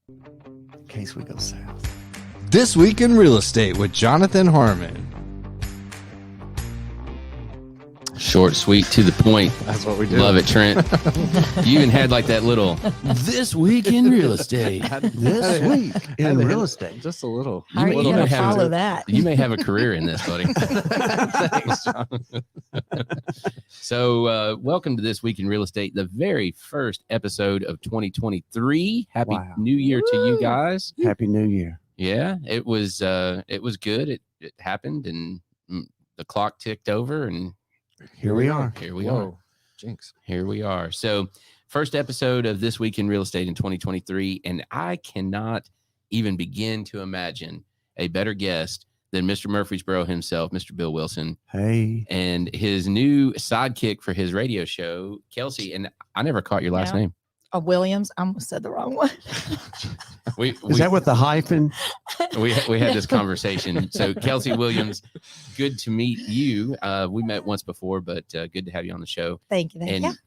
in case we go south. This Week in Real Estate with Jonathan Harmon. Short, sweet, to the point. That's what we do. Love it, Trent. You even had like that little This Week in Real Estate. This week in real estate. Just a little. How are you may going to have follow that? You may have a career in this, buddy. Thanks, Jonathan. So, welcome to This Week in Real Estate, the very first episode of 2023. Happy Wow. New Year to you guys. Happy New Year. Yeah, it was good. It happened, and the clock ticked over, and Here we are. Here we are. Whoa. Jinx. Here we are. So, first episode of This Week in Real Estate in 2023, and I cannot even begin to imagine a better guest than Mr. Murfreesboro himself, Mr. Bill Wilson, Hey. and his new sidekick for his radio show, Kelsie. And I never caught your last name. Williams. I almost said the wrong one. Is that with the hyphen? we had this conversation. So Kelsie Williams, good to meet you. We met once before, but good to have you on the show. Thank you.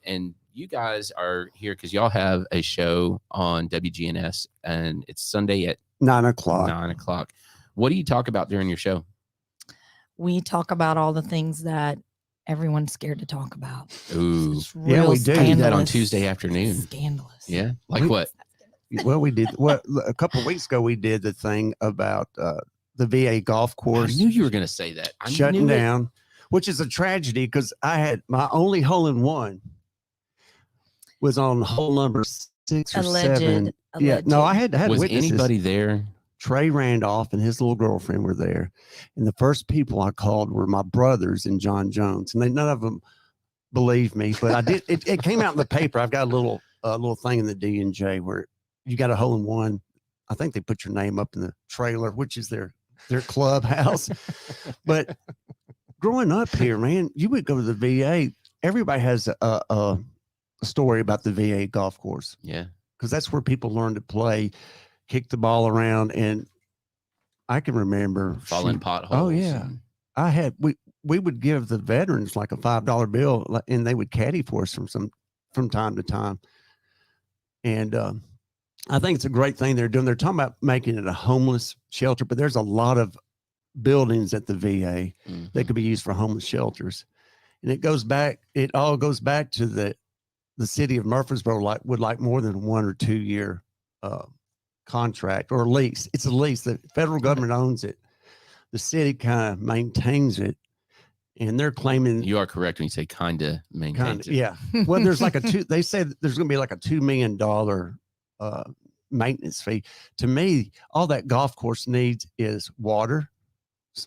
And you guys are here because y'all have a show on WGNS, and it's Sunday at 9 o'clock. 9 o'clock. What do you talk about during your show? We talk about all the things that everyone's scared to talk about. Ooh, It's Yeah, real we do. I do that on scandalous. Tuesday afternoon. Scandalous. Yeah, like We- what? Well, we did. Well, a couple of weeks ago, we did the thing about the VA golf I course knew you were going to say that. I shutting knew it. down, which is a tragedy because I had my only hole in one was on hole number 6 or 7. Yeah, no, I had Was witnesses. anybody there? Trey Randolph and his little girlfriend were there, and the first people I called were my brothers and John Jones, and none of them believed me, but I did. It came out in the paper. I've got a little thing in the D&J where you got a hole in one. I think they put your name up in the trailer, which is their clubhouse. But growing up here, man, you would go to the VA. Everybody has a story about the VA golf course Yeah. because that's where people learn to play, kick the ball around. And I can remember Falling shoot, potholes. Oh, yeah. We would give the veterans like a $5 bill, and they would caddy for us from time to time. And I think it's a great thing they're doing. They're talking about making it a homeless shelter, but there's a lot of buildings at the VA that could be used for homeless shelters. And it all goes back to the city of Murfreesboro would like more than 1 or 2 year contract or lease. It's a lease. The federal government owns it. The city kind of maintains it. And they're claiming You are correct when you say kind of maintains it. yeah. Well, there's like they said there's going to be like a $2 million maintenance fee. To me, all that golf course needs is water,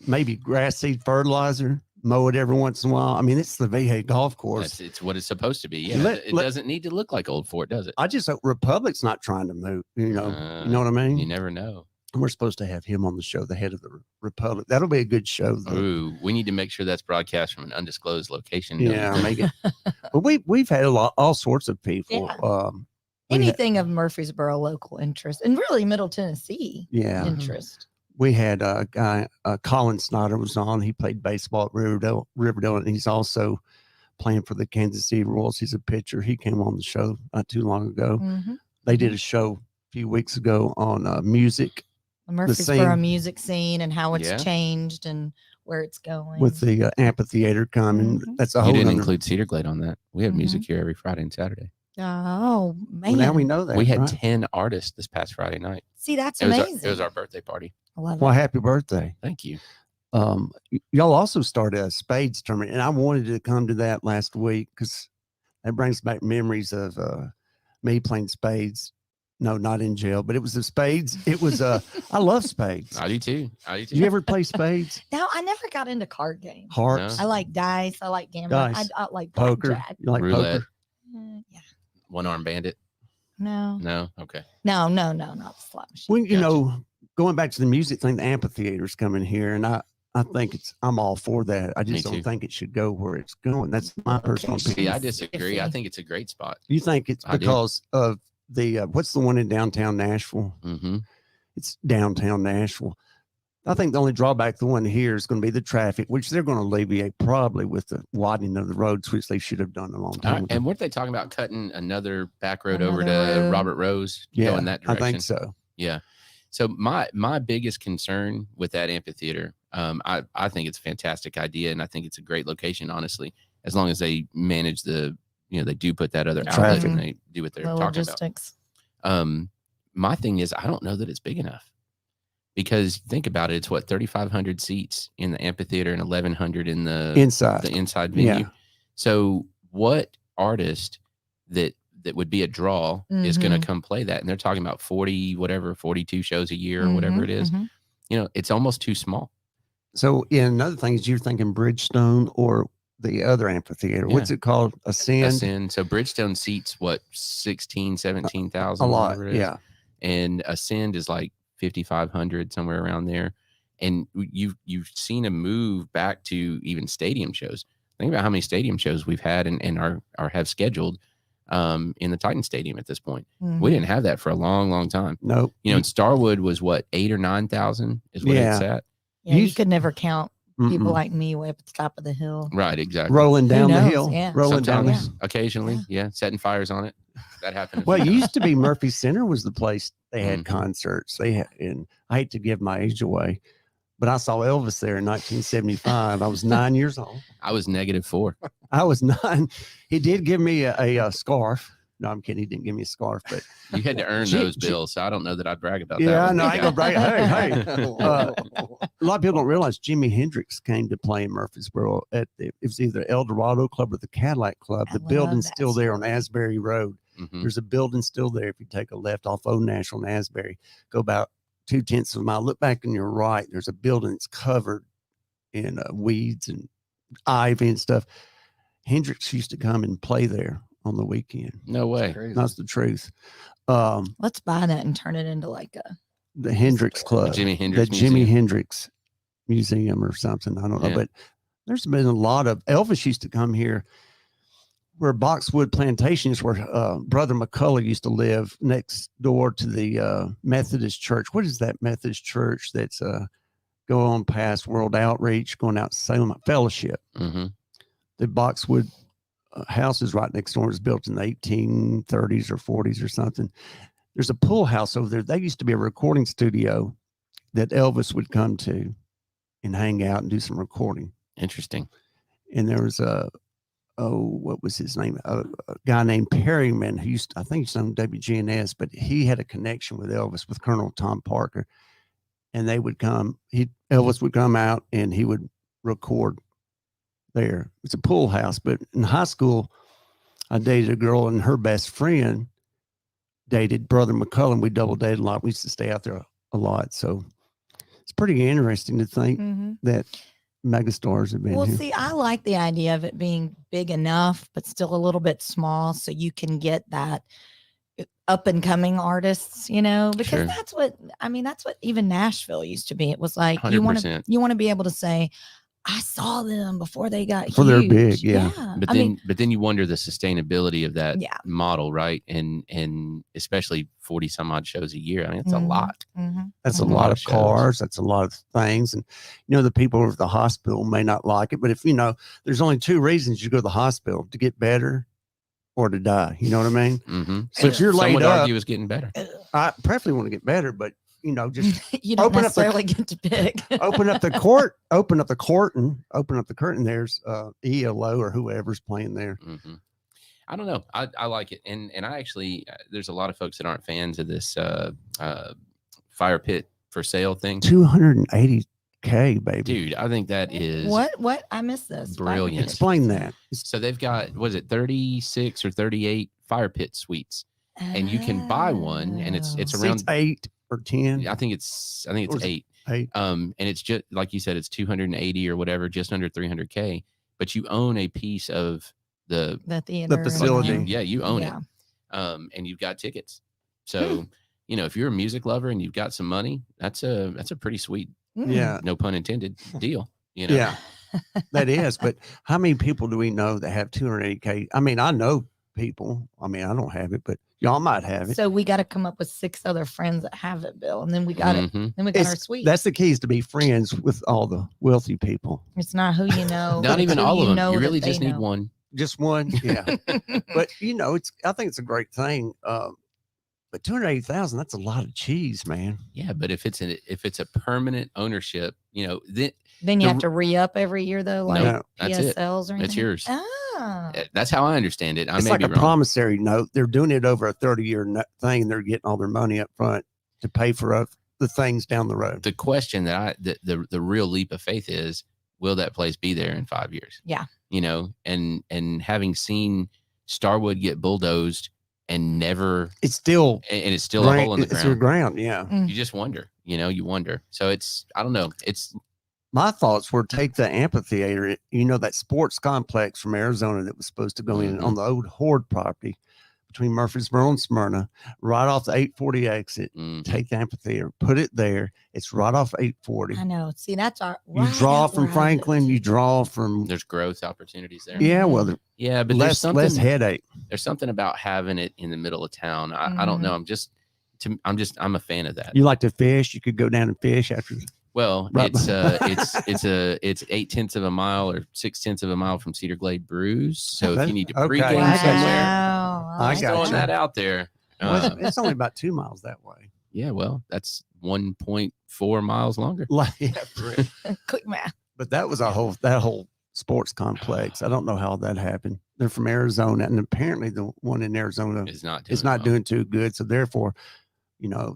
maybe grass seed fertilizer, mow it every once in a while. I mean, it's the VA golf course. It's what it's supposed to be. Yeah. Let- it doesn't need to look like Old Fort, does it? I just hope Republic's not trying to move, you know what I mean? You never know. We're supposed to have him on the show, the head of the Republic. That'll be a good show, though. Ooh, we need to make sure that's broadcast from an undisclosed location. Yeah, make it. But we've had all sorts of people. Yeah. Anything of Murfreesboro local interest and really Middle Tennessee Yeah. interest. We had a guy, Colin Snyder was on. He played baseball at Riverdale, and he's also playing for the Kansas City Royals. He's a pitcher. He came on the show not too long ago. Mhm. They did a show a few weeks ago on music The Murfreesboro scene. music scene and how it's Yeah. changed and where it's going. with the amphitheater coming. Mhm. That's a You whole didn't nother- include Cedar Glade on that. We have music here every Friday and Saturday. Oh man. Well, now we know that. We had right? 10 artists this past Friday night. See, that's It was, amazing. it was our birthday party. I love Well, it. happy birthday. Thank you. Y'all also started a spades tournament, and I wanted to come to that last week because that brings back memories of me playing spades. No, not in jail, but it was the spades. It was I love spades. I do too. Did you ever play spades? Now I never got into card games. Hearts, I like dice. I like gambling. Dice. I like poker. blackjack. You like Roulette. poker? Yeah. One arm bandit? No. No. Okay. No, not the slot machine. When you Gotcha. know, going back to the music thing, the amphitheater's coming here, and I think I'm all for that. I just Me don't too. think it should go where it's going. That's my personal See, opinion. I disagree. I think it's a great spot. You think it's I do. because of the what's the one in downtown Nashville? Mm-hmm. It's downtown Nashville. I think the only drawback, the one here, is going to be the traffic, which they're going to alleviate probably with the widening of the roads, which they should have done a long time ago. And weren't they talking about cutting another back road over to Another road. Robert Rose? Yeah, Going that I direction. think so. Yeah. So my biggest concern with that amphitheater, I think it's a fantastic idea, and I think it's a great location, honestly, as long as they manage the, they do put that other outlet Traffic. and they do what they're The talking logistics. about. My thing is, I don't know that it's big enough, because think about it. It's what, 3,500 seats in the amphitheater and 1,100 in the inside venue. Yeah. So what artist that would be a draw is going to come play that? And they're talking about 42 shows a year or whatever it is. It's almost too small. So another thing is, you're thinking Bridgestone or the other amphitheater. Yeah. What's it called? Ascend. So Bridgestone seats what, 16, 17,000? A lot. Yeah. And Ascend is like 5,500, somewhere around there. And you've seen a move back to even stadium shows. Think about how many stadium shows we've had and are have scheduled in the Titan Stadium at this point. We didn't have that for a long, long time. Nope. And Starwood was what, 8,000 or 9,000 is what it's at. Yeah, you could never count people like me way up at the top of the hill. Right, exactly. Rolling down the hill. Yeah. Rolling down the Sometimes, occasionally, setting fires on it. That happened. Well, it used to be Murphy Center was the place they had concerts. And I hate to give my age away, but I saw Elvis there in 1975. I was 9 years old. I was -4. I was 9. He did give me a scarf. No, I'm kidding. He didn't give me a scarf, but You had to earn those bills, so I don't know that I'd brag about that. yeah, one. no, I ain't gonna brag. Hey, a lot of people don't realize Jimi Hendrix came to play in Murfreesboro at it was either El Dorado Club or the Cadillac Club. The building's still there on Asbury Road. There's a building still there. If you take a left off Old National and Asbury, go about 0.2 of a mile. Look back on your right. There's a building that's covered in weeds and ivy and stuff. Hendrix used to come and play there on the weekend. No way. That's the truth. Let's buy that and turn it into like The Hendrix Club, Jimi Hendrix the Museum. Jimi Hendrix Museum or something. I don't know, but there's been a lot of Elvis used to come here where Boxwood Plantations, where Brother McCullough used to live next door to the Methodist Church. What is that Methodist church that's go on past World Outreach, going out to Salem Fellowship? The Boxwood house is right next door. It was built in the 1830s or 40s or something. There's a pool house over there. They used to be a recording studio that Elvis would come to and hang out and do some recording. Interesting. And there was what was his name? A guy named Perryman who I think he's on WGNS, but he had a connection with Elvis, with Colonel Tom Parker. And they would come, Elvis would come out and he would record there. It's a pool house, but in high school, I dated a girl and her best friend dated Brother McCullough. We double dated a lot. We used to stay out there a lot. So it's pretty interesting to think that megastars have been here. See, I like the idea of it being big enough, but still a little bit small, so you can get that up and coming artists, because that's what even Nashville used to be. It was like 100%. you want to be able to say, I saw them before they got huge. They're big, yeah. But then you wonder the sustainability of that model, right? And especially 40 some odd shows a year. I mean, it's a lot. That's a lot of cars. That's a lot of things. And the people at the hospital may not like it, but if there's only 2 reasons you go to the hospital: to get better or to die. You know what I mean? So if you're laid Some would up, argue it's getting better. I preferably want to get better, but just you don't necessarily get to pick. open up the curtain. There's ELO or whoever's playing there. I don't know. I like it. And I actually, there's a lot of folks that aren't fans of this fire pit for sale thing. $280K, baby. Dude, I think that is what? I missed this. Brilliant. Explain that. So they've got, was it 36 or 38 fire pit suites, and you can buy one, and it's around Seats 8 or 10. I think it's 8. 8. And it's just like you said, it's 280 or whatever, just under 300K, but you own a piece of the theater, facility. You own it. And you've got tickets. So, if you're a music lover and you've got some money, that's a pretty sweet, no pun intended, deal. Yeah, that is. But how many people do we know that have 280K? I mean, I know people. I mean, I don't have it, but y'all might have it. So we got to come up with 6 other friends that have it, Bill, and then we got it. Then we got our suite. That's the key, is to be friends with all the wealthy people. It's not who you know. Not even all of them. You really that just they need know. one. Just one. Yeah. But I think it's a great thing. But 280,000, that's a lot of cheese, man. Yeah, but if it's a permanent ownership, Then you have to re-up every year though, like No, that's it. PSLs or anything. It's yours. Oh. That's how I understand it. I It's may like be a wrong. promissory note. They're doing it over a 30-year thing, and they're getting all their money up front to pay for the things down the road. The question that the real leap of faith is, will that place be there in 5 years? Yeah. And having seen Starwood get bulldozed and never, It's still it's still a hole in the It's ground. ground, yeah. You just wonder, you wonder. So I don't know. My thoughts were take the amphitheater, that sports complex from Arizona that was supposed to go in on the old Horde property between Murfreesboro and Smyrna, right off the 840 exit. Take the amphitheater, put it there. It's right off 840. I know. See, that's our. You draw from Franklin. You draw from. There's growth opportunities there. Yeah, well, yeah, but less headache. There's something about having it in the middle of town. I don't know. I'm a fan of that. You like to fish? You could go down and fish after. Well, Right. it's 0.8 of a mile or 0.6 of a mile from Cedar Glade Brews. So if you need to Okay. pregame Wow. somewhere, I just got throwing you. that out there. Well, it's only about 2 miles that way. Yeah, well, that's 1.4 miles longer. Yeah, Quick math. but that was that whole sports complex. I don't know how that happened. They're from Arizona, and apparently the one in Arizona It's not. is not doing too good. So therefore, I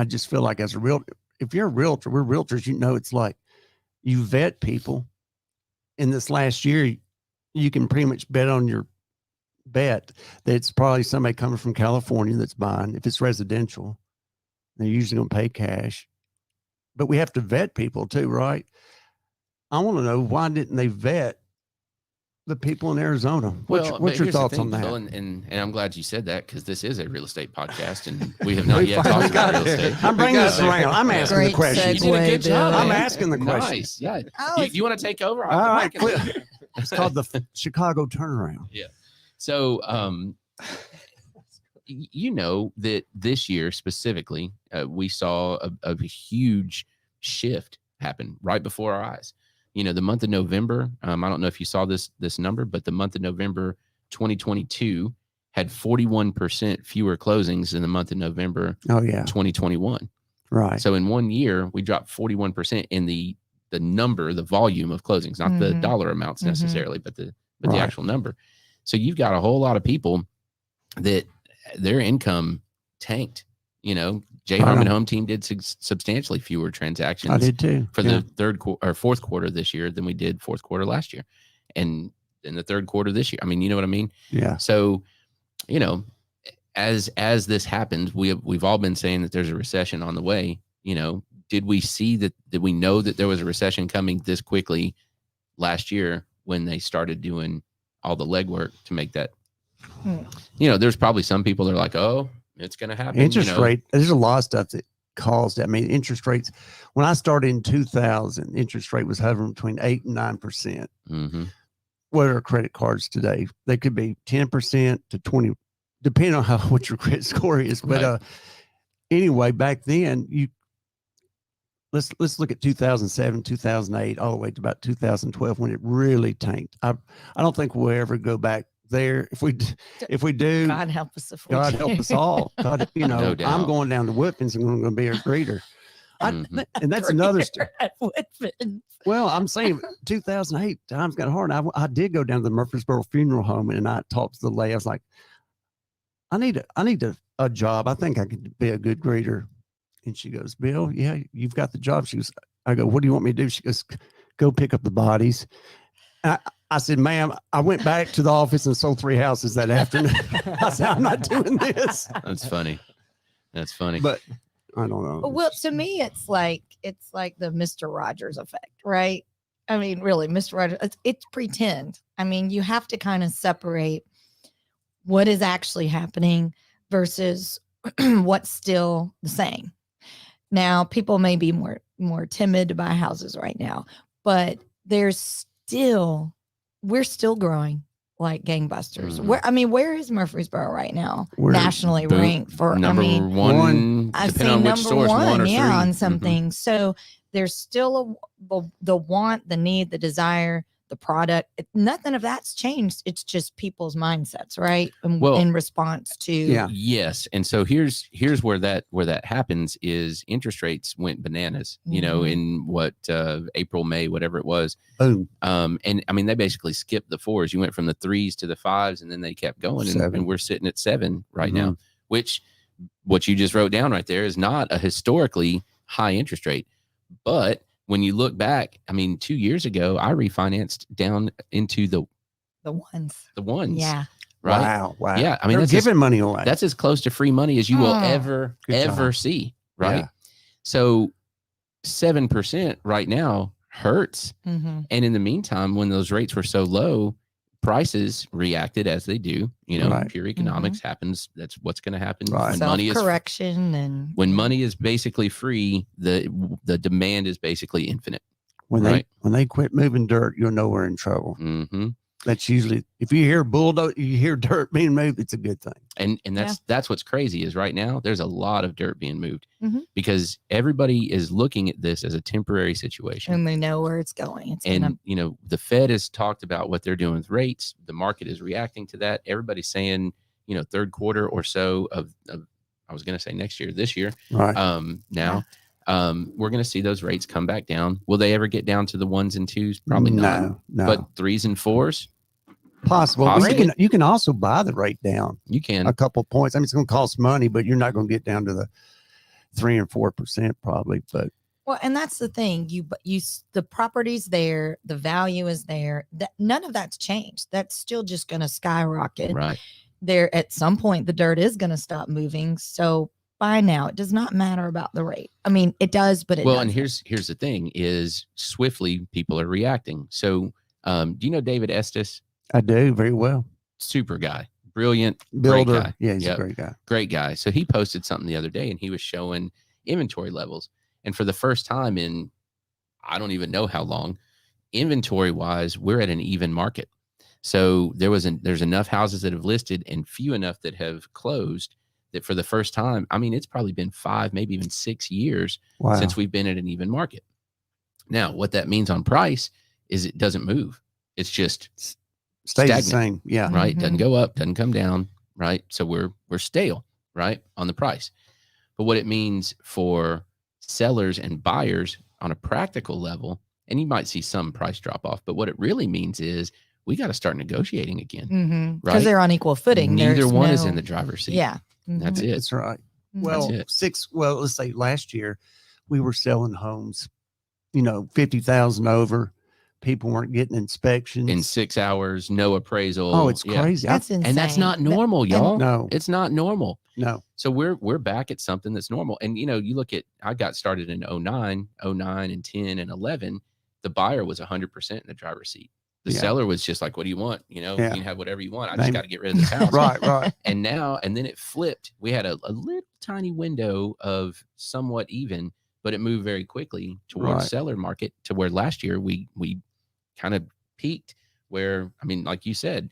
just feel like as a realtor, if you're a realtor, we're realtors. It's like you vet people. In this last year, you can pretty much bet on your bet that it's probably somebody coming from California that's buying. If it's residential, they're usually going to pay cash. But we have to vet people too, right? I want to know, why didn't they vet the people in Arizona? What's your here's the thoughts thing, on that? Bill, and I'm glad you said that, because this is a real estate podcast, and we have not yet talked about real estate. I'm bringing this around. I'm asking the Great questions. You did a good job. I'm man. asking the questions. Nice. Yeah. Oh, You want to take over? All right, it's called the Chicago turnaround. So, that this year specifically, we saw a huge shift happen right before our eyes. The month of November, I don't know if you saw this number, but the month of November 2022 had 41% fewer closings than the month of November 2021. Right. So in 1 year, we dropped 41% in the number, the volume of closings, not the dollar amounts necessarily, but the actual number. So you've got a whole lot of people that their income tanked. J. Harmon Home Team did substantially fewer transactions. I did too. For the fourth quarter this year than we did fourth quarter last year, and in the third quarter this year. I mean, you know what I mean? Yeah. So, as this happens, we've all been saying that there's a recession on the way. Did we see that? Did we know that there was a recession coming this quickly last year when they started doing all the legwork to make that? There's probably some people that are like, oh, it's going to happen. Interest rate. There's a lot of stuff that caused that. I mean, interest rates. When I started in 2000, interest rate was hovering between 8 and 9%. Mm-hmm. What are credit cards today? They could be 10% to 20, depending on what your credit score is. But anyway, back then, let's look at 2007, 2008, all the way to about 2012 when it really tanked. I don't think we'll ever go back there. If we do, God help us if we God do. help us all. God, No doubt. I'm going down to Woodpins and I'm going to be a greeter. And that's another story. Well, I'm saying 2008 times got hard. I did go down to the Murfreesboro Funeral Home and I talked to the lady. I was like, I need a job. I think I could be a good greeter. And she goes, Bill, yeah, you've got the job. I go, what do you want me to do? She goes, go pick up the bodies. I said, ma'am, I went back to the office and sold 3 houses that afternoon. I said, I'm not doing this. That's funny. But I don't know. Well, to me, it's like the Mr. Rogers effect, right? I mean, really, Mr. Rogers, it's pretend. I mean, you have to kind of separate what is actually happening versus what's still the same. Now, people may be more timid to buy houses right now, but we're still growing like gangbusters. Where is Murfreesboro right now? Nationally ranked for number one. I've depending on seen which number source, one, or 3. on some things. So there's still the want, the need, the desire, the product. Nothing of that's changed. It's just people's mindsets, right? Well, in response to yes. And so here's where that happens is interest rates went bananas, in what April, May, whatever it was. Boom. And I mean, they basically skipped the 4s. You went from the 3s to the 5s, and then they kept going, and we're sitting at 7 right now, which what you just wrote down right there is not a historically high interest rate. But when you look back, I mean, 2 years ago, I refinanced down into the ones. Yeah. Right. Wow. Yeah. I mean, they're that's giving money away. That's as close to free money as you will ever see. Right. Yeah. So 7% right now hurts. Mm-hmm. And in the meantime, when those rates were so low, prices reacted as they do. Pure economics happens. That's what's going to happen Right. when money is correction, and when money is basically free. The demand is basically infinite. When they quit moving dirt, you'll know we're in trouble. Mm-hmm. That's usually, if you hear you hear dirt being moved, it's a good thing. And that's what's crazy is right now there's a lot of dirt being moved because everybody is looking at this as a temporary situation, and they know where it's going. The Fed has talked about what they're doing with rates. The market is reacting to that. Everybody's saying, third quarter or so of I was going to say next year, this year. Right. Now, we're going to see those rates come back down. Will they ever get down to the 1s and 2s? Probably not. No. But 3s and 4s? Possible. Possibly. You can also buy the rate down. You can. A couple points. I mean, it's going to cost money, but you're not going to get down to the 3 or 4% probably. But and that's the thing. The property's there, the value is there. None of that's changed. That's still just going to skyrocket. Right. There, at some point, the dirt is going to stop moving. So by now, it does not matter about the rate. I mean, it does, but Well, doesn't. And here's the thing: is swiftly people are reacting. So, do you know David Estes? I do very well. Super guy, brilliant Builder. great guy. Yeah, he's a great guy. Great guy. So he posted something the other day, and he was showing inventory levels. And for the first time in, I don't even know how long, inventory wise, we're at an even market. So there's enough houses that have listed and few enough that have closed that for the first time, I mean, it's probably been 5, maybe even 6 years since we've been at an even market. Now, what that means on price is it doesn't move. It's just stays stagnant, the same. Yeah. Right. Doesn't go up, doesn't come down. Right. So we're stale, right, on the price. But what it means for sellers and buyers on a practical level, and you might see some price drop off, but what it really means is we got to start negotiating again. Because they're on equal footing. Neither one is in the driver's seat. Yeah. That's it. That's right. Mhm. Well, let's say last year we were selling homes, 50,000 over. People weren't getting inspections In 6 hours, no appraisal. Oh, it's crazy. That's insane. And that's not normal, y'all. No. It's not normal. No. So we're back at something that's normal. And you look at, I got started in 09 and 10 and 11. The buyer was 100% in the driver's seat. The seller was just like, what do you want? You can have whatever you want. I just got to get rid of this house. Right. And then it flipped. We had a little tiny window of somewhat even, but it moved very quickly towards seller market to where last year we kind of peaked where, I mean, like you said,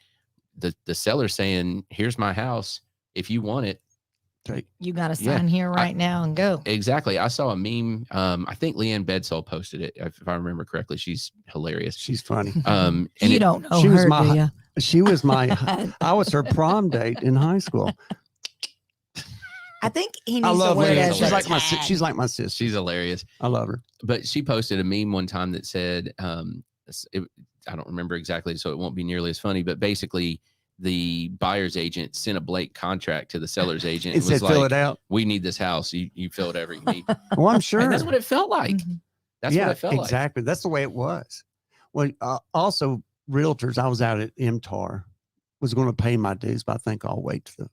the seller saying, here's my house. If you want it, you got to sign here right now and go. Exactly. I saw a meme. I think Leanne Bedsole posted it. If I remember correctly, she's hilarious. She's funny. And you don't know she her, was do ya? She was I was her prom date in high school. I think he I needs to love wear it Leanne. as She's a like tag. she's like my sister. She's hilarious. I love her. But she posted a meme one time that said, I don't remember exactly, so it won't be nearly as funny, but basically the buyer's agent sent a blank contract to the seller's agent. It said, fill it out. We need this house. You fill whatever you need. Well, I'm sure. And that's what it felt like. Mm-hmm. That's what it felt like. Exactly. That's the way it was. Well, also realtors, I was out at MTAR, was going to pay my dues, but I think I'll wait to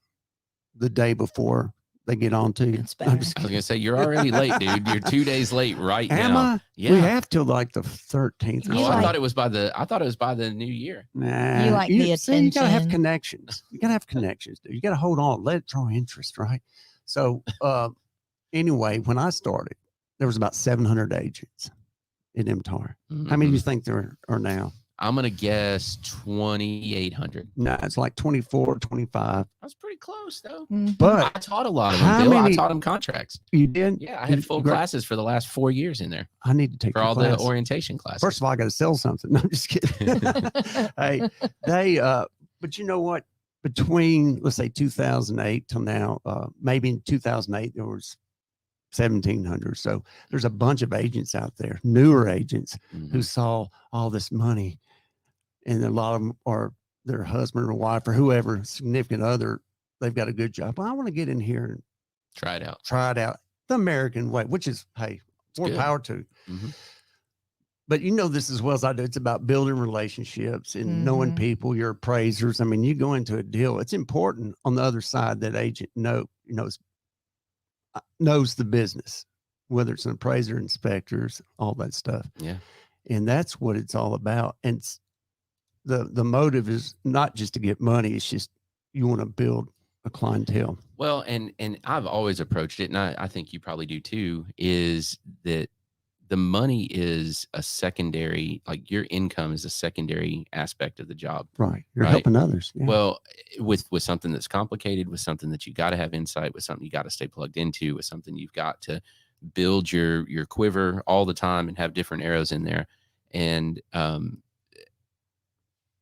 the day before they get on to you. It's better. I was going to say, you're already late, dude. You're 2 days late right now. Am I? Yeah. We have till like the 13th. You I thought it was by the new year. Nah. You like the see, you gotta have attention. connections. You gotta have connections, dude. You gotta hold on, let it draw interest, right? So anyway, when I started, there was about 700 agents at MTAR. How many do you think there are now? I'm going to guess 2,800. No, it's like 24, 25. That's pretty close, though. But I taught a lot of how them, Bill. I many- taught them contracts. You did? Yeah, I had full Great. classes for the last 4 years in there I need to take for your all class. the orientation classes. First of all, I got to sell something. No, I'm just kidding. Hey, but you know what? Between, let's say 2008 till now, maybe in 2008, there was 1,700. So there's a bunch of agents out there, newer agents who saw all this money, and a lot of them are their husband or wife or whoever, significant other. They've got a good job. Well, I want to get in here and try it out the American way, which is, hey, more good. power to. Mm-hmm. But you know this as well as I do. It's about building relationships and knowing people, your appraisers. I mean, you go into a deal. It's important on the other side that agent knows the business, whether it's an appraiser, inspectors, all that stuff. Yeah. And that's what it's all about. And the motive is not just to get money. It's just you want to build a clientele. Well, and I've always approached it, and I think you probably do too, is that the money is a secondary, like your income is a secondary aspect of the job. Right. You're Right. helping others. Yeah. Well, with something that's complicated, with something that you got to have insight, with something you got to stay plugged into, with something you've got to build your quiver all the time and have different arrows in there. And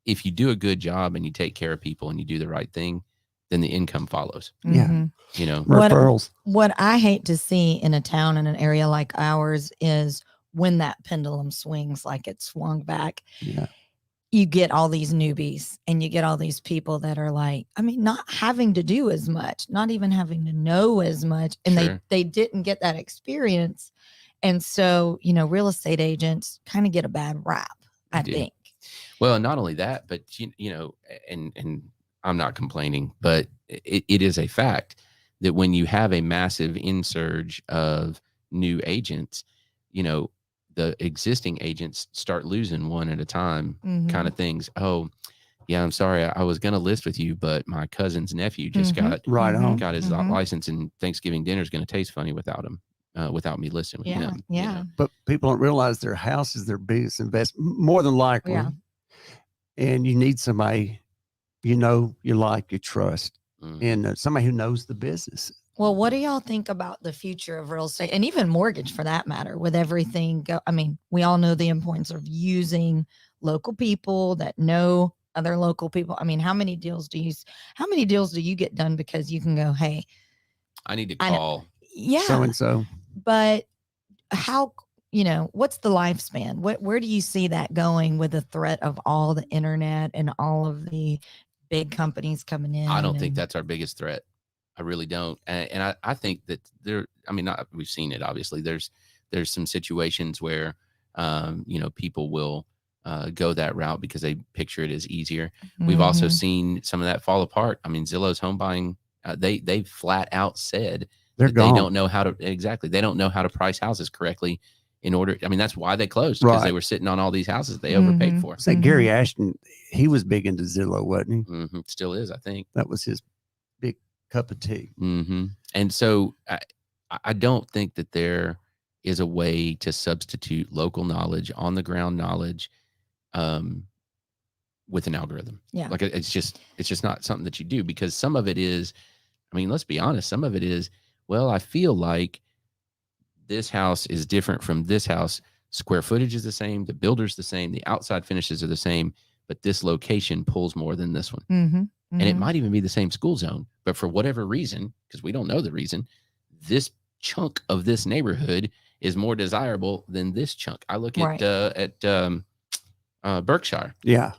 if you do a good job and you take care of people and you do the right thing, then the income follows. Yeah. You know, referrals. What I hate to see in a town, in an area like ours, is when that pendulum swings like it swung back. Yeah. You get all these newbies and you get all these people that are like, I mean, not having to do as much, not even having to know as much. And Sure. they didn't get that experience. And so, real estate agents kind of get a bad rap, I do. think. Well, not only that, but and I'm not complaining, but it is a fact that when you have a massive insurge of new agents, the existing agents start losing one at a time, kind of things. Oh, yeah, I'm sorry, I was going to list with you, but my cousin's nephew just got his license, and Thanksgiving dinner is going to taste funny without him, without me listing with him. Yeah. But people don't realize their house is their biggest investment, more than likely. Yeah. And you need somebody, you like, you trust, Mhm. and somebody who knows the business. Well, what do y'all think about the future of real estate, and even mortgage for that matter, with everything I mean, we all know the importance of using local people that know other local people. I mean, how many deals do you get done because you can go, hey, I need to I know. call. yeah, So-and-so. but how, what's the lifespan? Where do you see that going with the threat of all the internet and all of the big companies coming in? I don't think that's our biggest threat. I really don't. And I think that we've seen it, obviously. There's some situations where, people will go that route because they picture it as easier. We've also seen some of that fall apart. I mean, Zillow's home buying, they flat out said They're that gone. they don't know how to price houses correctly that's why they closed, because they were sitting on all these houses they overpaid for. Say Gary Ashton, he was big into Zillow, wasn't he? Mm-hmm. Still is, I think. That was his big cup of tea. Mm-hmm. And so I don't think that there is a way to substitute local knowledge, on the ground knowledge, with an algorithm. Yeah. Like it's just not something that you do, because some of it is, let's be honest, some of it is, well, I feel like this house is different from this house. Square footage is the same. The builder's the same. The outside finishes are the same, but this location pulls more than this one. And it might even be the same school zone, but for whatever reason, because we don't know the reason, this chunk of this neighborhood is more desirable than this chunk. I look at Berkshire. Yeah.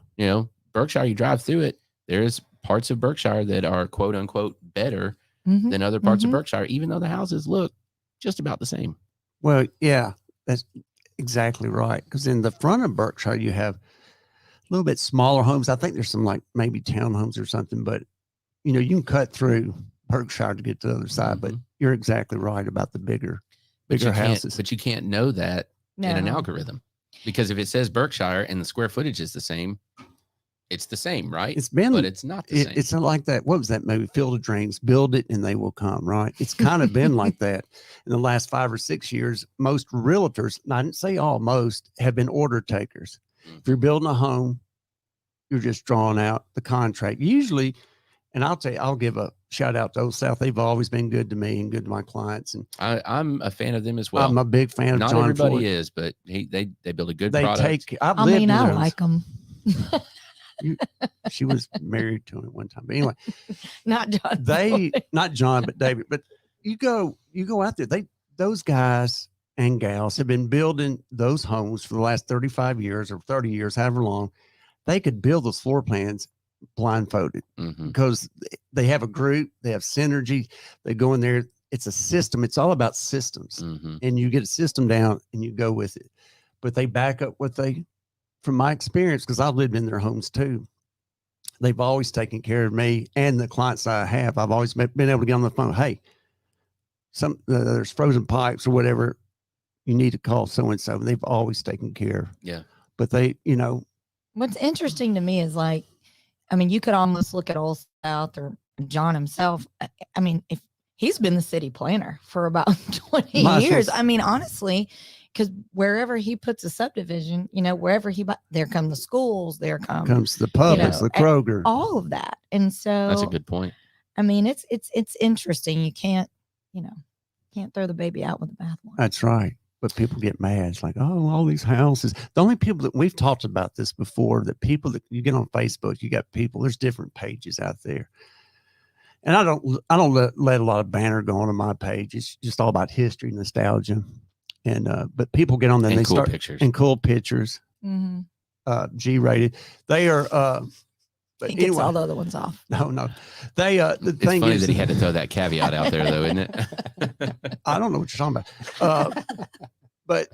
Berkshire, you drive through it, there's parts of Berkshire that are quote unquote better than other parts of Berkshire, even though the houses look just about the same. Well, yeah, that's exactly right. Because in the front of Berkshire, you have a little bit smaller homes. I think there's some like maybe townhomes or something, but you can cut through Berkshire to get to the other side. But you're exactly right about the bigger houses. But you can't know that in an algorithm, because if it says Berkshire and the square footage is the same, it's the same, right? But it's not the same. It's not like that. What was that movie? Field of Dreams. Build it and they will come. Right? It's kind of been like that in the last 5 or 6 years. Most realtors, I didn't say all, most have been order takers. If you're building a home, you're just drawing out the contract. Usually, and I'll tell you, I'll give a shout out to Old South. They've always been good to me and good to my clients. And I'm a fan of them as well. I'm a big fan of Not John everybody Ford. is, but they build a good They product. I've I lived mean, in I those. like them. She was married to him at one time. But anyway, Not John. not John, but David. But you go out there. Those guys and gals have been building those homes for the last 35 years or 30 years, however long. They could build those floor plans blindfolded because they have a group, they have synergy. They go in there. It's a system. It's all about systems, and you get a system down and you go with it. But they back up from my experience, because I've lived in their homes too. They've always taken care of me and the clients I have. I've always been able to get on the phone. Hey, there's frozen pipes or whatever. You need to call so-and-so. They've always taken care. Yeah. But they, What's interesting to me is you could almost look at Old South or John himself. I mean, if he's been the city planner for about 20 years, I mean, honestly, because wherever he puts a subdivision, wherever there come the schools, comes the Publix, the Kroger, all of that. And so that's a good point. I mean, it's interesting. You can't throw the baby out with the bathwater. That's right. But people get mad. It's like, oh, all these houses. The only people that we've talked about this before, that people that you get on Facebook, you got people, there's different pages out there. And I don't let a lot of banner go on my page. It's just all about history, nostalgia. And but people get on there and they cool start pictures. And cool pictures. G-rated. They are but he gets anyway, all the other ones off. No. They the it's thing funny is that he had to throw that caveat out there, though, isn't it? I don't know what you're talking about. But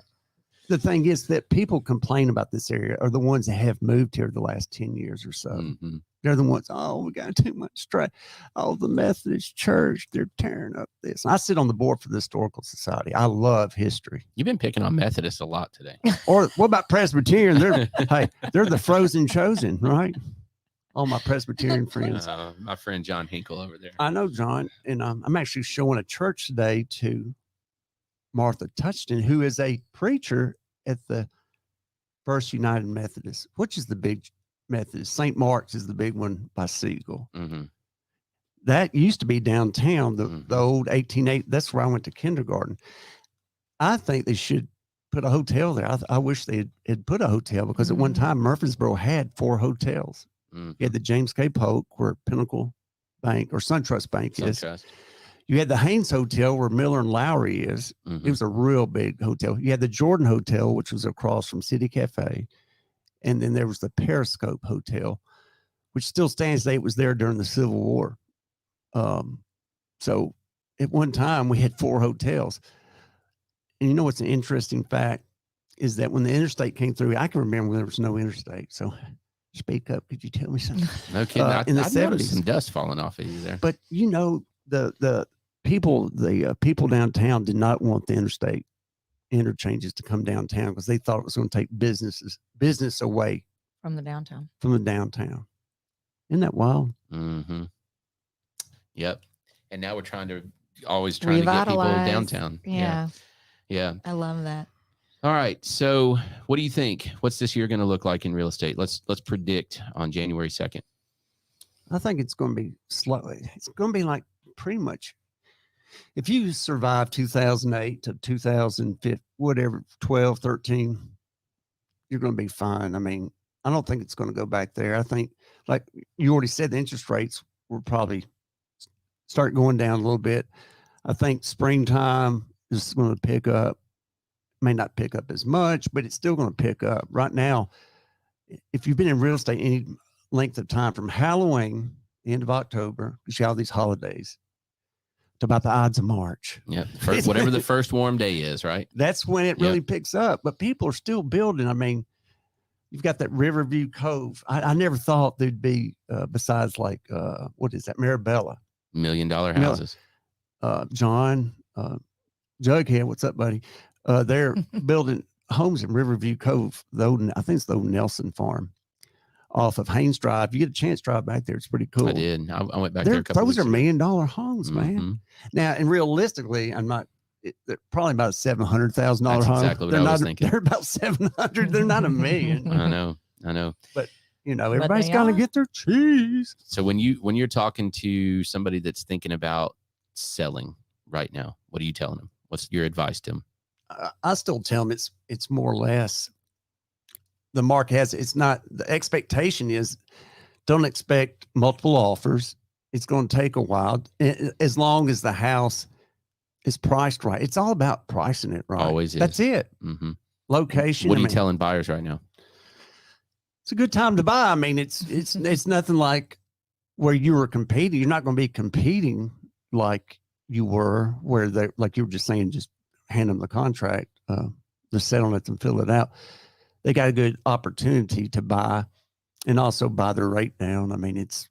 the thing is that people complain about this area are the ones that have moved here the last 10 years or so. They're the ones, oh, we got too much stress. Oh, the Methodist Church, they're tearing up this. And I sit on the board for the Historical Society. I love history. You've been picking on Methodists a lot today. Or what about Presbyterian? They're the frozen chosen, right? All my Presbyterian friends. My friend John Hinkle over there. I know John, and I'm actually showing a church today to Martha Touchton, who is a preacher at the First United Methodist, which is the big Methodist. St. Mark's is the big one by Siegel. That used to be downtown, the old 1880. That's where I went to kindergarten. I think they should put a hotel there. I wish they had put a hotel, because at one time Murfreesboro had 4 hotels. You had the James K. Polk, where Pinnacle Bank or SunTrust Bank is. You had the Haynes Hotel, where Miller and Lowry is. It was a real big hotel. You had the Jordan Hotel, which was across from City Cafe. And then there was the Periscope Hotel, which still stands today. It was there during the Civil War. So at one time we had 4 hotels. And you know what's an interesting fact is that when the interstate came through, I can remember when there was no interstate. So speak up. Could you tell me something? No kidding. In the I 70s, some dust falling off of you there. But the people downtown did not want the interstate interchanges to come downtown, because they thought it was going to take business away from the downtown. Isn't that wild? Yep. And now we're trying to get people downtown. Yeah. I love that. All right. So what do you think? What's this year going to look like in real estate? Let's predict on January 2nd. I think it's going to be slow. It's going to be like pretty much, if you survive 2008 to 2015, whatever, 12, 13, you're going to be fine. I mean, I don't think it's going to go back there. I think, like you already said, the interest rates will probably start going down a little bit. I think springtime is going to pick up. May not pick up as much, but it's still going to pick up. Right now, if you've been in real estate any length of time, from Halloween, the end of October, because you have these holidays, to about the Ides of March. Yeah, whatever the first warm day is, right? That's when it really picks up. But people are still building. I mean, you've got that Riverview Cove. I never thought there'd be, besides like, what is that, Marabella. $1 million houses. John, Jughead, what's up, buddy? They're building homes in Riverview Cove, I think it's the old Nelson farm off of Haynes Drive. You get a chance to drive back there. It's pretty cool. I did. I went back there a couple Those weeks are $1 million homes, man. Now, and realistically, I'm not they're probably about $700,000 That's home. exactly what They're I was not, thinking. They're about 700. They're not a million. I know. But you know, But everybody's they got to are. get their cheese. So when you're talking to somebody that's thinking about selling right now, what are you telling them? What's your advice to them? I still tell them it's more or less the market has. It's not the expectation is don't expect multiple offers. It's going to take a while as long as the house is priced right. It's all about pricing it right. Always is. That's it. Mm-hmm. Location. What are you telling buyers right now? It's a good time to buy. I mean, it's nothing like where you were competing. You're not going to be competing like you were where they, like you were just saying, just hand them the contract, just sit on it and fill it out. They got a good opportunity to buy and also buy their rate down. I mean, it's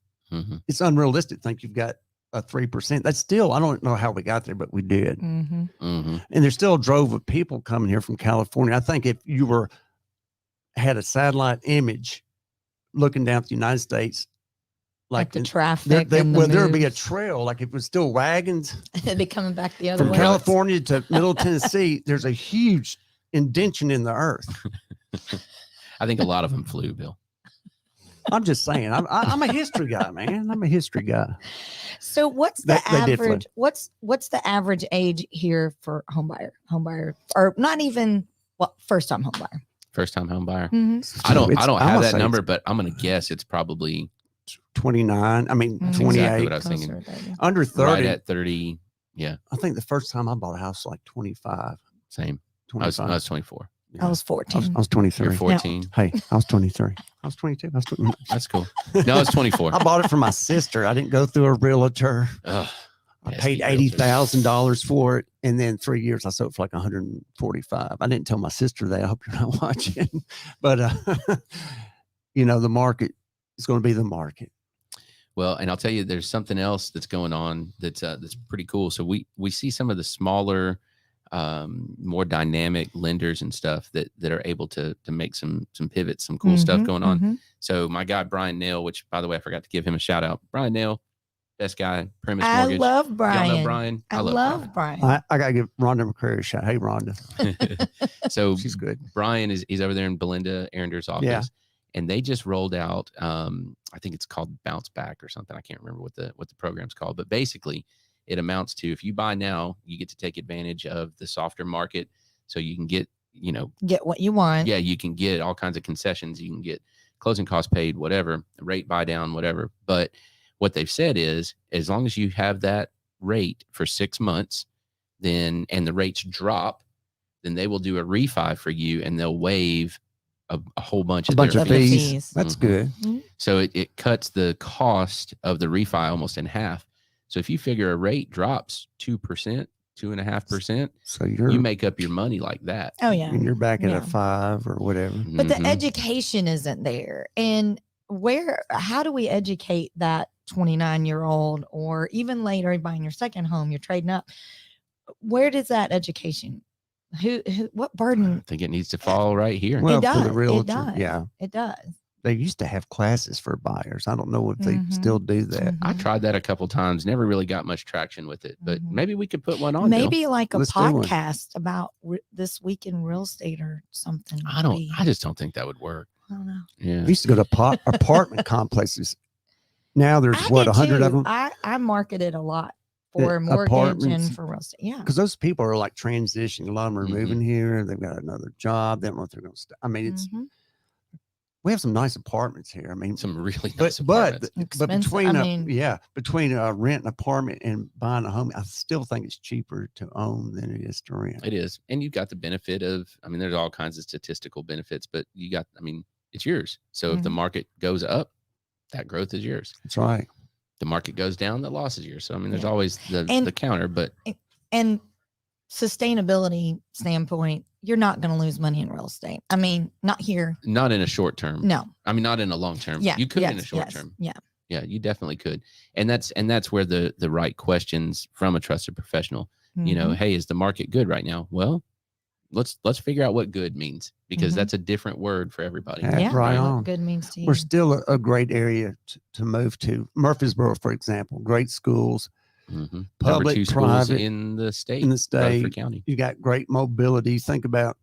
unrealistic to think you've got a 3%. That's still, I don't know how we got there, but we did. And there's still a drove of people coming here from California. I think if you had a satellite image looking down at the United States, like the traffic, there would be a trail. Like if it was still wagons, they'd be coming back the other from way. California to Middle Tennessee. There's a huge indention in the earth. I think a lot of them flew, Bill. I'm just saying. I'm a history guy, man. I'm a history guy. So what's the They did average? What's the average age here for home buyer, or not even first time home buyer? First time home buyer. Mm-hmm. I don't I'm have gonna that say number, but I'm gonna guess it's probably 29. I mean, Mhm. 28. exactly what I was thinking. Under 30. Right at 30. Yeah, I think the first time I bought a house was like 25. same. I 25. was 24. I was 14. I was 23. You're 14. Hey, I was 23. I was 22. That's cool. No, I was 24. I bought it for my sister. I didn't go through a realtor. Ugh, I pesky paid realtors. $80,000 for it. And then 3 years, I sold it for like 145. I didn't tell my sister that. I hope you're not watching. But, you know, the market is going to be the market. Well, and I'll tell you, there's something else that's going on that's pretty cool. So we see some of the smaller, more dynamic lenders and stuff that are able to make some pivots, some cool stuff going on. So my guy Brian Nail, which by the way I forgot to give him a shout out. Brian Nail, best guy, Premise I Mortgage. love Brian. Y'all know Brian. I love Brian. I got to give Rhonda McCrary a shout. Hey, Rhonda. So She's good. Brian he's over there in Belinda Ehrender's office. Yeah. And they just rolled out, I think it's called Bounce Back or something. I can't remember what the program's called, but basically it amounts to, if you buy now, you get to take advantage of the softer market. So you can get, Get what you want. yeah, you can get all kinds of concessions. You can get closing costs paid, whatever, rate buy down, whatever. But what they've said is, as long as you have that rate for 6 months, and the rates drop, then they will do a refi for you and they'll waive a whole bunch of their fees. That's Mhm. good. So it cuts the cost of the refi almost in half. So if you figure a rate drops 2%, 2.5%, So you make up your money like that. Oh yeah. and you're back at Yeah. a 5 or whatever. But the Mhm. education isn't there. And how do we educate that 29-year-old or even later buying your second home, you're trading up? Where does that education? What I burden? think it needs to fall right here. Well, It does. for the realtor, It does. yeah. It does. They used to have classes for buyers. I don't know if they Mhm. still do that. I tried that a couple times, never really got much traction with it, but Mhm. maybe we could put one on. Bill. Maybe like a Let's do one. podcast about this week in real estate or something. I just don't think that would work. I don't know. Yeah. We used to go to apartment complexes. Now there's I what, did 100 of too. them? I marketed a lot for mortgage apartments. and for real estate. Yeah. Because those people are like transitioning. A lot of them are Mhm. moving here. They've got another job. They don't know if they're going to stay. I mean, Mhm. we have some nice apartments here. I mean, Some really but nice apartments. Expensive, between I mean- between rent an apartment and buying a home, I still think it's cheaper to own than it is to rent. It is. And you've got the benefit of, there's all kinds of statistical benefits, but it's yours. So if the Mhm. market goes up, that growth is yours. That's right. The market goes down, the loss is yours. So, there's Yeah. always the counter, but And sustainability standpoint, you're not going to lose money in real estate. Not here. not in a short term. No. Not in a long term. Yeah. You could in a yes, short yes, term. Yeah. Yeah, you definitely could. And that's where the right questions from a trusted professional, Mhm. hey, is the market good right now? Well, let's figure out what good means, because Mhm. that's a different word for everybody. Yeah, Yeah. right what on. good means to you. We're still a great area to move to. Murfreesboro, for example, great schools. Number Public, 2 schools private, in the state, in the state. Rutherford County. You got great mobility. Think about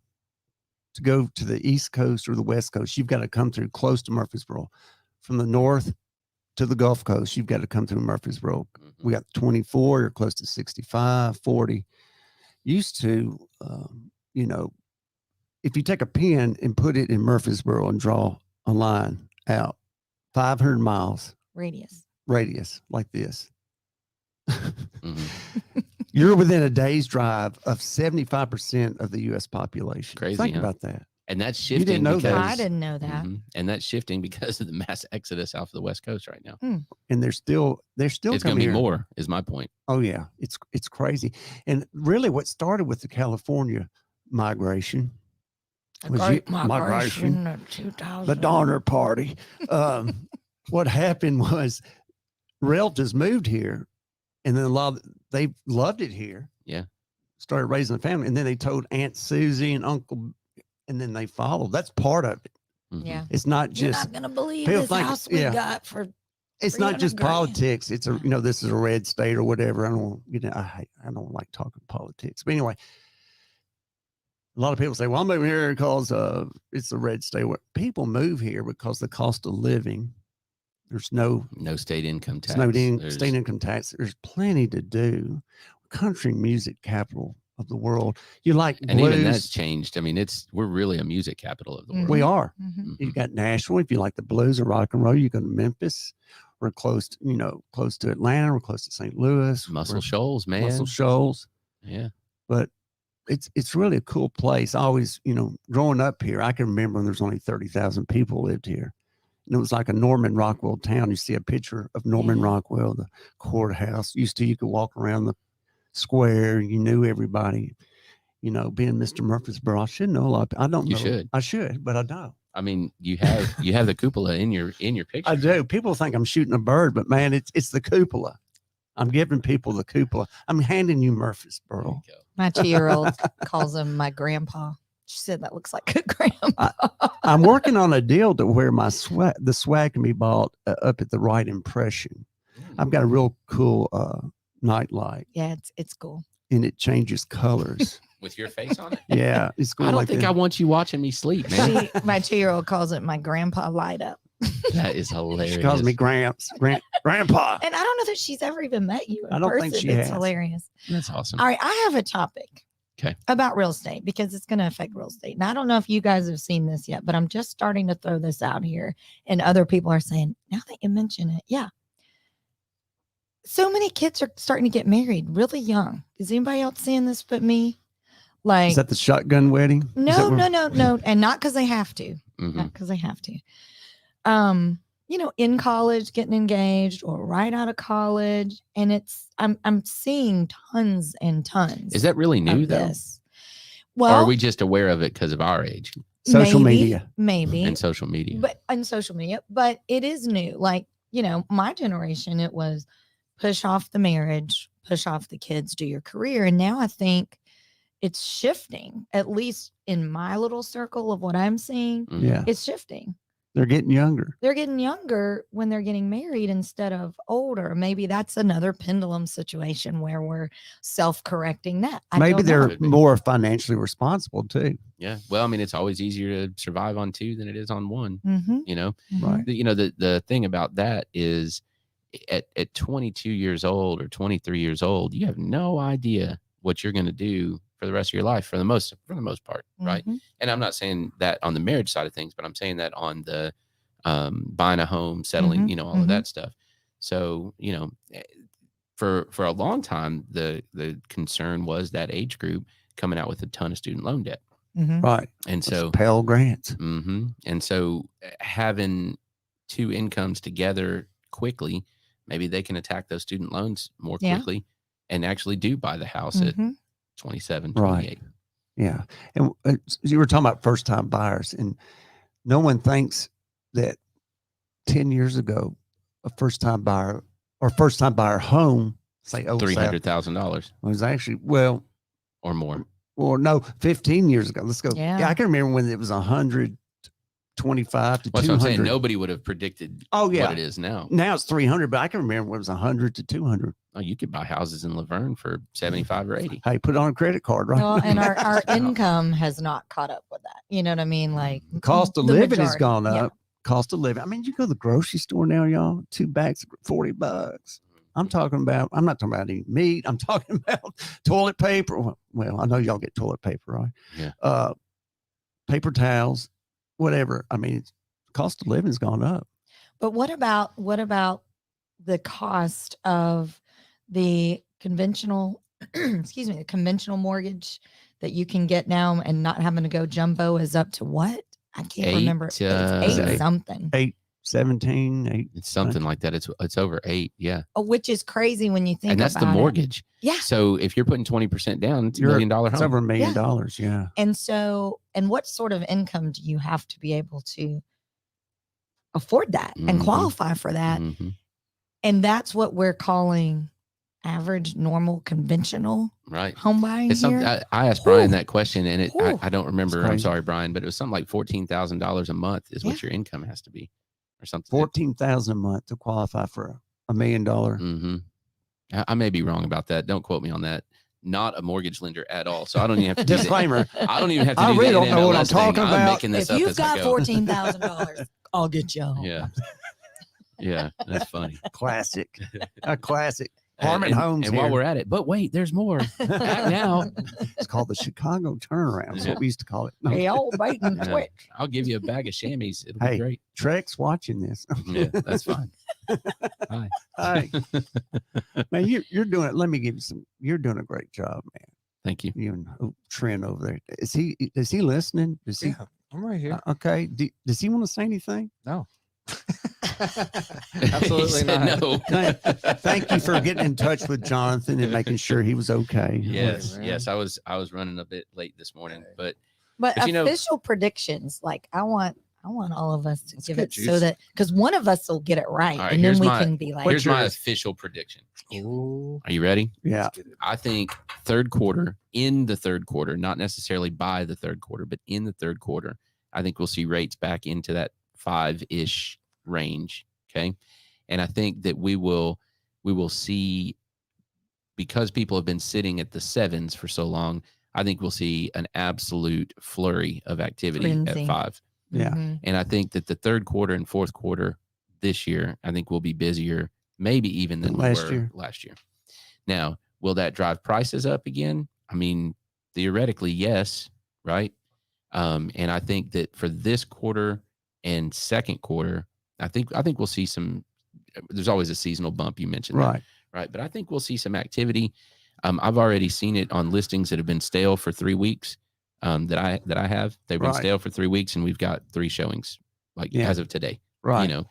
to go to the East Coast or the West Coast, you've got to come through close to Murfreesboro. From the north to the Gulf Coast, you've got to come through Murfreesboro. We got 24, you're close to 65, 40. Used to, if you take a pen and put it in Murfreesboro and draw a line out 500 miles radius like this, you're within a day's drive of 75% of the U.S. population. Crazy, Think huh? about that. And that's shifting. didn't know that. I didn't know that. And that's shifting because of the mass exodus off the West Coast right now. And they're still It's going to be here. more, is my point. Oh yeah, it's crazy. And really, what started with the California migration was migration, of 2000. the Donner Party. What happened was relatives moved here, and then they loved it here. Yeah, started raising a family, and then they told Aunt Susie and Uncle, and then they followed. That's part of it. Yeah, it's not You're just not gonna believe people this think- house we yeah. got for. it's not just 300 grand. politics. It's this is a red state or whatever. I don't like talking politics. But anyway, a lot of people say, well, I'm moving here because it's a red state. People move here because the cost of living, there's no state income tax. state income tax. There's plenty to do. Country music capital of the world. You like and blues. even that's changed. I mean, we're really a music capital of the world. We are. Mhm. You got Nashville. If you like the blues or rock and roll, you go to Memphis. We're close to Atlanta. We're close to St. Louis. Muscle Shoals, man. Muscle Shoals. Yeah. But it's really a cool place. I always, growing up here, I can remember when there's only 30,000 people lived here. And it was like a Norman Rockwell town. You see a picture of Norman Rockwell, the courthouse. You could walk around the square. You knew everybody. Being Mr. Murfreesboro, I should know a lot. I don't know. You should. I should, but I don't. I mean, you have the cupola in your picture. I do. People think I'm shooting a bird, but man, it's the cupola. I'm giving people the cupola. I'm handing you Murfreesboro. There you go. My 2-year-old calls him my grandpa. She said that looks like a grandpa. I'm working on a deal to where the swag can be bought up at the Right Impression. I've got a real cool night light, Yeah, it's cool. and it changes colors. With your face on it? Yeah, it's cool. I don't like think that. I want you watching me sleep, man. My 2-year-old calls it my grandpa light up. That is hilarious. She calls me Gramps, Grandpa. And I don't know that she's ever even met you in I don't person. think she It's has. hilarious. That's awesome. All right, I have a topic. Okay. About real estate because it's going to affect real estate. And I don't know if you guys have seen this yet, but I'm just starting to throw this out here. And other people are saying, now that you mention it, yeah. So many kids are starting to get married really young. Is anybody else seeing this but me? Like, Is that the shotgun wedding? Is no, that no. And not because they have to. Mhm. Not because they have to. In college, getting engaged or right out of college. And I'm seeing tons and tons. Is that really new of though? this. Or Well, are we just aware of it because of our age Social maybe, media. maybe, and social media? but on social media, but it is new. Like, my generation, it was push off the marriage, push off the kids, do your career. And now I think it's shifting, at least in my little circle of what I'm seeing. Mhm. Yeah, It's shifting. they're getting younger. They're getting younger when they're getting married instead of older. Maybe that's another pendulum situation where we're self-correcting that. I Maybe don't know. they're Could be. more financially responsible too. Yeah. Well, I mean, it's always easier to survive on 2 than it is on 1. Mhm, You know, mhm. Right. the thing about that is at 22 years old or 23 years old, you have no idea what you're going to do for the rest of your life for the most part. Right. Mhm. And I'm not saying that on the marriage side of things, but I'm saying that on the buying a home, settling, Mhm, all of that stuff. So, for a long time, the concern was that age group coming out with a ton of student loan debt. Mhm. Right. And so, Pell Grants. and so having 2 incomes together quickly, maybe they can attack those student loans more Yeah. quickly and actually do buy the house at Mhm. 27, Right. 28. Yeah. And you were talking about first time buyers, and no one thinks that 10 years ago, a first time buyer home, say, $300,000 was actually, or more. no, 15 years ago. Let's go. Yeah. I can remember when it was 125 to Well, that's what I'm 200. saying. Nobody would have predicted Oh, yeah. what it is now. Now it's 300, but I can remember when it was 100 to 200. Oh, you could buy houses in Laverne for 75 or 80. Hey, put it on a credit card, right? Well, and our income has not caught up with that. You know what I mean? Like Cost of the living has majority. gone Yeah. up. Cost of living. I mean, you go to the grocery store now, y'all. 2 bags, $40. I'm talking about. I'm not talking about any meat. I'm talking about toilet paper. Well, I know y'all get toilet paper, right? Yeah. Paper towels, whatever. I mean, cost of living's gone up. But what about the cost of the conventional, excuse me, the conventional mortgage that you can get now and not having to go jumbo is up to what? I can't remember. It's 8 something. 8.17, 8. It's something like that. It's over 8. Yeah. Oh, which is crazy when you think And that's about the it. mortgage. Yeah. So if you're putting 20% down, it's $1 million home. It's over $1 million. Yeah. And so, and what sort of income do you have to be able to afford that and qualify for that? Mm-hmm. And that's what we're calling average, normal, conventional home buying. It's something here. I asked Brian that question, and I don't remember. It's I'm crazy. sorry, Brian, but it was something like $14,000 a month is what your income has to be, or something. $14,000 a month to qualify for $1 million. Mm-hmm. I may be wrong about that. Don't quote me on that. Not a mortgage lender at all. So I don't even have to do Disclaimer. I don't even have to I do really the don't know what I'm NMLS thing. talking I'm about. making this If up you've as I got go. $14,000, I'll get you home. Yeah. Yeah, that's funny. Classic. A classic. And- Harmon and, Homes And while here. we're at it, but wait, there's more. Act now. It's called the Chicago turnaround. That's what we used to call it. No. The old bait and Yeah. switch. I'll give you a bag of chamois. It'll be Hey. great. Trek's watching this. Yeah, that's fine. Hi. Hey, man, you're doing it. Let me give you some. You're doing a great job, man. Thank you. You and Trent over there. Is he listening? Does he? Yeah, I'm right here. Okay. Does he want to say anything? No. He Absolutely said not. no. Thank you for getting in touch with Jonathan and making sure he was okay. Yes, man. yes. I was running a bit late this morning, but But you know- official predictions, like I want all of us to Let's give get it so juicy. that because one of us will get it right, All right, and then here's we my- can be like, here's my yours? official prediction. Ooh, Are you ready? Yeah. let's get it. I think third quarter, in the third quarter, not necessarily by the third quarter, but in the third quarter, I think we'll see rates back into that 5-ish range. Okay. And I think that we will see, because people have been sitting at the 7s for so long, I think we'll see an absolute flurry of activity Frenzy. at 5. Yeah. mhm. And I think that the third quarter and fourth quarter this year, I think we'll be busier, maybe even than we Last were year. last year. Now, will that drive prices up again? I mean, theoretically, yes, right? And I think that for this quarter and second quarter, I think we'll see some. There's always a seasonal bump. You mentioned that, Right. right? But I think we'll see some activity. I've already seen it on listings that have been stale for 3 weeks. That I have. They've been Right. stale for 3 weeks, and we've got 3 showings, like Yeah. as of today. Right. You know,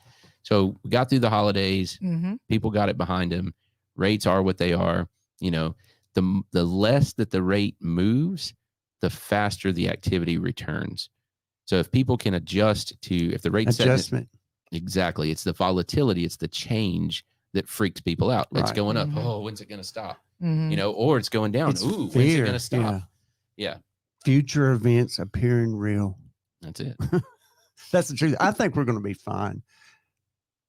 so we got through the holidays. Mhm. People got it behind them. Rates are what they are. You know, the less that the rate moves, the faster the activity returns. So if people can adjust to, if the rate Adjustment. exactly, it's the volatility, it's the change that freaks people out. It's Right. going up. Mhm. Oh, when's it going to stop? Mhm. You know, or it's going down. It's Ooh, when's it fear, going to stop? Yeah, Future events appearing real. that's it. That's the truth. I think we're going to be fine.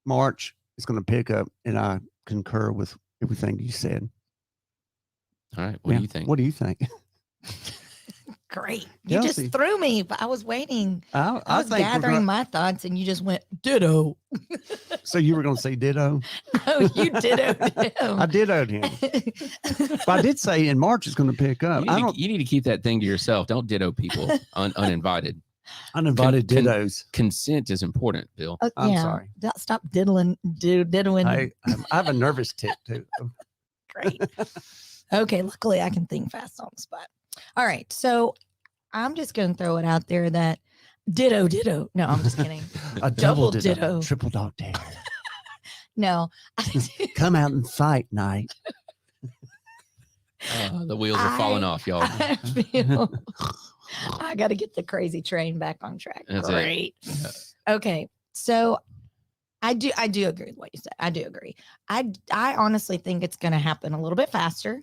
March is going to pick up, and I concur with everything you said. All right. What Yeah. do you think? What do you think? Great. You Kelsie. just threw me, but I was waiting. I I was think we're gathering gonna, my thoughts, and you just went ditto. so you were going to say ditto? No, you dittoed him. I dittoed him. But I did say in March it's going to pick up. You need to keep that thing to yourself. Don't ditto people uninvited. Uninvited Con- dittos. Consent is important, Bill. I'm Yeah. sorry. Stop diddling. Diddling. I have a nervous tick too. Great. Okay. Luckily, I can think fast on the spot. All right. So I'm just going to throw it out there that ditto. No, I'm just kidding. A Double double ditto. ditto. Triple dog dare. No. Come out and fight night. The wheels are falling off, y'all. I feel I got to get the crazy train back on track. That's it. Great. Yeah. Okay. So I do agree with what you said. I do agree. I honestly think it's going to happen a little bit faster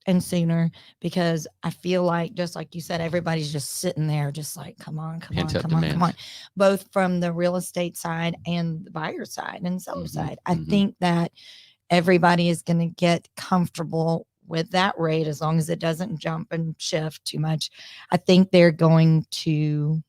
and sooner because I feel like, just like you said, everybody's just sitting there just like, come on, Pent-up come demand. on. Both from the real estate side and the buyer side and seller Mhm, side. I mhm. think that everybody is going to get comfortable with that rate as long as it doesn't jump and shift too much. I think they're going to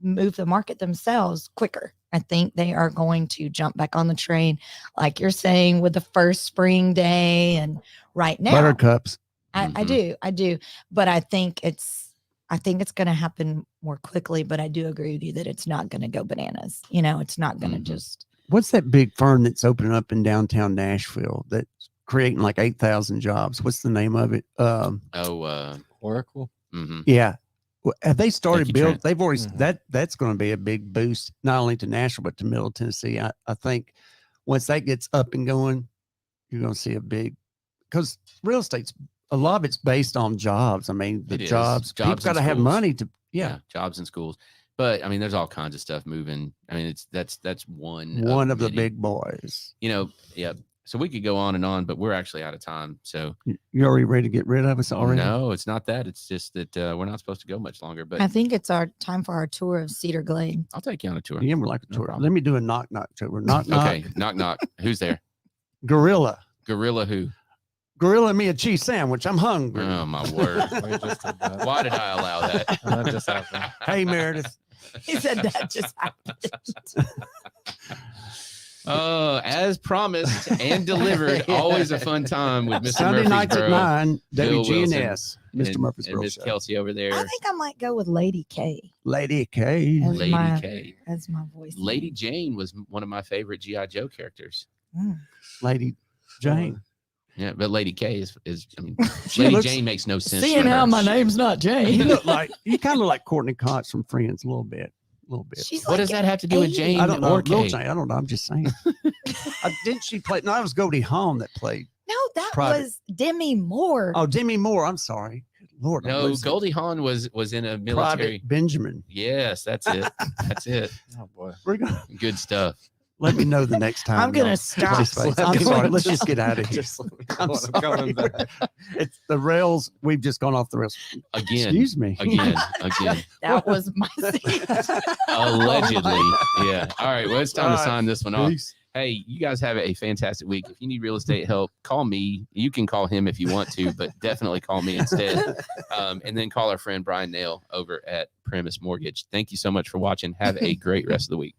move the market themselves quicker. I think they are going to jump back on the train, like you're saying, with the first spring day. And right now, Buttercups. I do. But I think it's going to happen more quickly. But I do agree with you that it's not going to go bananas. It's not going to just. What's that big firm that's opening up in downtown Nashville that's creating like 8,000 jobs? What's the name of it? Oracle. Mm-hmm. Yeah. Have they started building? Trent. They've already that's going to be a big boost, not only to Nashville but to Middle Tennessee. I think once that gets up and going, you're going to see a big, because real estate's a lot of it's based on jobs. I mean, the jobs people got to have money to jobs in schools. But I mean, there's all kinds of stuff moving. I mean, that's one of the big boys. Yeah. So we could go on and on, but we're actually out of time. So you already ready to get rid of us already? No, it's not that. It's just that we're not supposed to go much longer. But I think it's our time for our tour of Cedar Glade. I'll take you on a tour. Yeah, we're like a tour. No Let me do a knock tour. Knock knock. Okay, knock knock. Who's there? Gorilla Who? Gorilla me a cheese sandwich. I'm hungry. Oh my word! Why did I allow that? That just happened. Hey Meredith. He said that just happened. As promised and delivered, always a fun time with Mr. Sunday nights at Murfreesboro, 9, Bill WGNS, Mr. and Murfreesboro Miss Show. Kelsie over there. I think I might go with Lady K Lady K. as Lady my, K. as my voice. Lady Jane was one of my favorite G.I. Joe characters. Lady Jane. Yeah, but Lady K is I mean, She Lady looks- Jane makes no sense. Seeing to how her. my name's not Jane. You kind of like Courtney Cox from Friends a little bit. She's What like does that have to do with 80. Jane I don't know. or Little Kay? Jane, I don't know. I'm just saying. Didn't she play? No, it was Goldie Hawn that played. No, that Private. was Demi Moore. Oh, Demi Moore. I'm sorry. Good Lord. I'm No, losing. Goldie Hawn was in a military. Private Benjamin. Yes, that's it. That's it. Oh boy. We're gonna Good stuff. let me know the next time. I'm gonna y'all stop. touch base. I'm sorry. Let's just get out of here. Just let me I'm go. I'm coming sorry. back. It's the rails. We've just gone off the rails. Again. Excuse me. Again. That was my scene. Allegedly. Yeah. All right. Well, it's time to All right. sign this one off. Peace. Hey, you guys have a fantastic week. If you need real estate help, call me. You can call him if you want to, but definitely call me instead. And then call our friend Brian Nail over at Premise Mortgage. Thank you so much for watching. Have a great rest of the week.